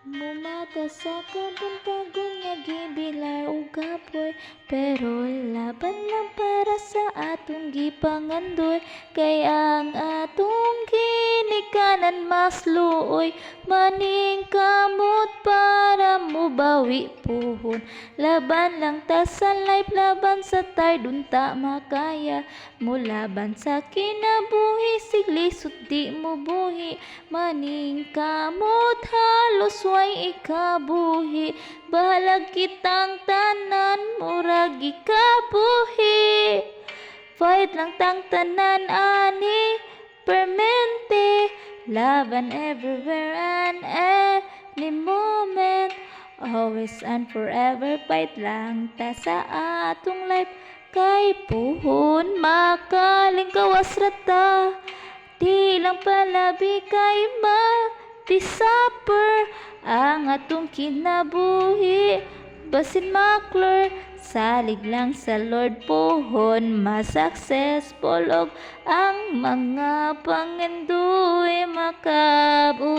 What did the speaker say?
Mumata sa kabuntagon nga gibilar ug kapoy, pero laban lang para sa atong gipangandoy. Kay ang atong ginikanan mas luoy, maning kamot para mubawi puhon. Laban lang ta sa life, laban sa tard unta makaya. Mulaban sa kinabuhi, siglisod di mo buhi. Maning kamot halos way ikabuhi. Bahalag kitang tanan, murag ikabuhi. Fight lang tang tanan ani, permente. Laban everywhere and any moment. Always and forever, fight lang ta sa atong life. Kay puhon makalingkawas rata, di lang palabi kay ma-disapper ang atong kinabuhi. Basin maklor, salig lang sa Lord puhon ma-successful og ang mga pangandoy makabutra.